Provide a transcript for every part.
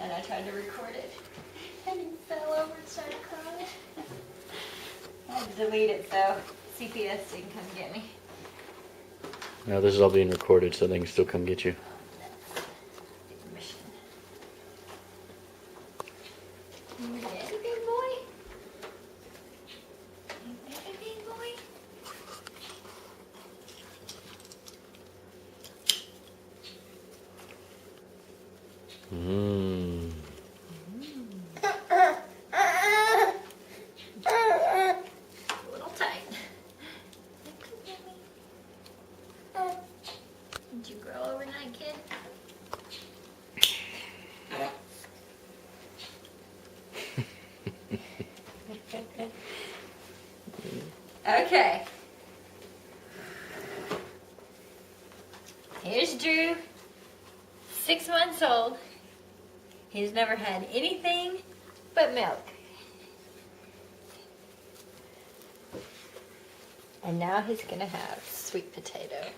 and I tried to record it, and he fell over and started crying. I had to delete it so CPS didn't come get me. Now this is all being recorded, so they can still come get you. Mission. You ready, big boy? You ready, big boy? Mmm. A little tight. Did you grow overnight, kid? Okay. Here's Drew, 6 months old. He's never had anything but milk. And now he's gonna have sweet potato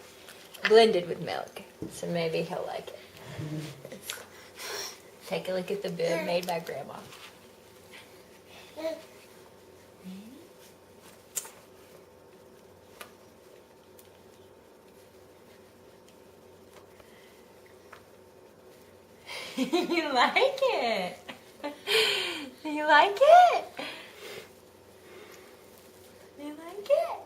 blended with milk. So maybe he'll like it. Take a look at the bib made by Grandma. You like it? You like it? You like it?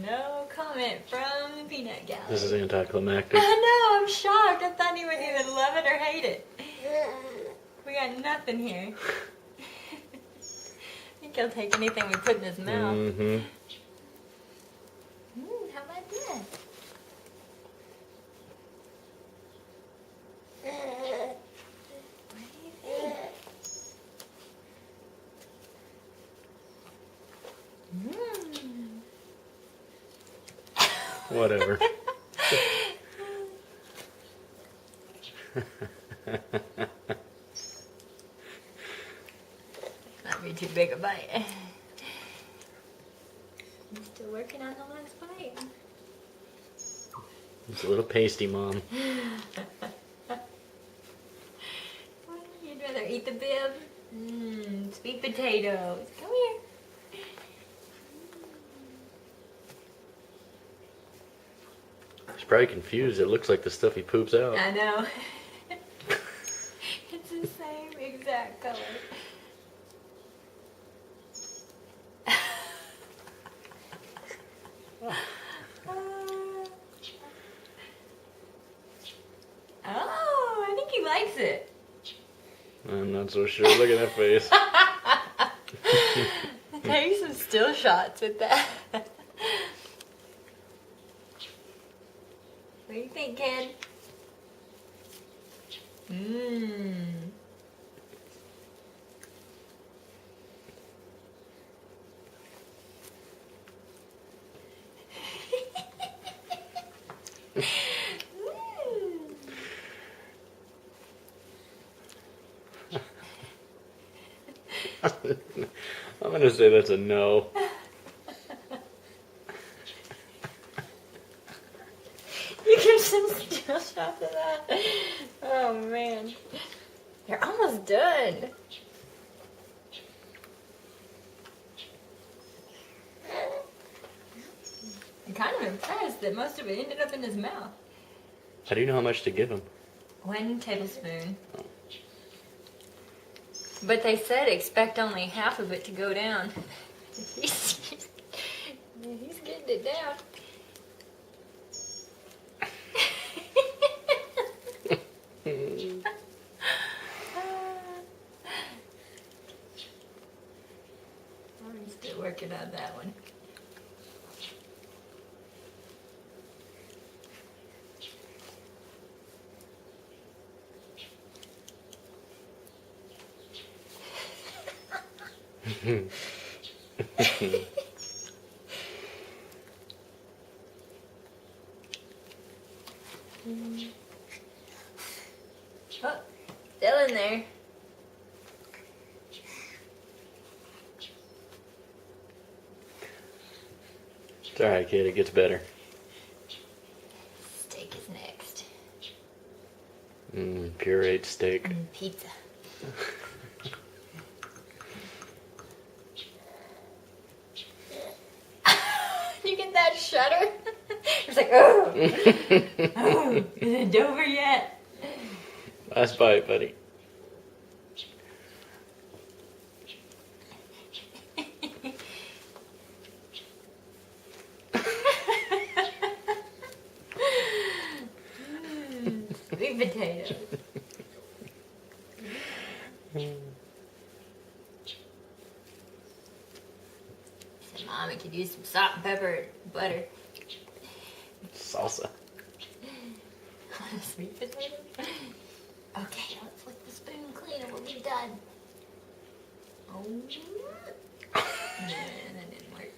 No comment from the peanut gallery. This is anticlimactic. I know, I'm shocked. I thought he would either love it or hate it. We got nothing here. I think he'll take anything we put in his mouth. Mm-hmm. How about that? What do you think? Whatever. Might be too big a bite. I'm still working on the last bite. It's a little pasty, Mom. You'd rather eat the bib? Sweet potatoes. Come here. He's probably confused. It looks like the stuff he poops out. I know. It's the same exact color. Oh, I think he likes it. I'm not so sure. Look at that face. Take some still shots with that. What do you think, kid? I'm gonna say that's a no. You give some still shots of that. Oh man. You're almost done. I'm kind of impressed that most of it ended up in his mouth. How do you know how much to give him? 1 tablespoon. But they said expect only half of it to go down. He's getting it down. I'm still working on that one. Oh, still in there. It's alright, kid. It gets better. Steak is next. Pureed steak. Pizza. You get that shudder? It's like, oh, oh, is it over yet? Last bite, buddy. Sweet potatoes. Said, Mom, I could use some salt and pepper and butter. Salsa. Sweet potatoes? Okay, let's lick the spoon clean and we'll be done. Oh. Yeah, that didn't work.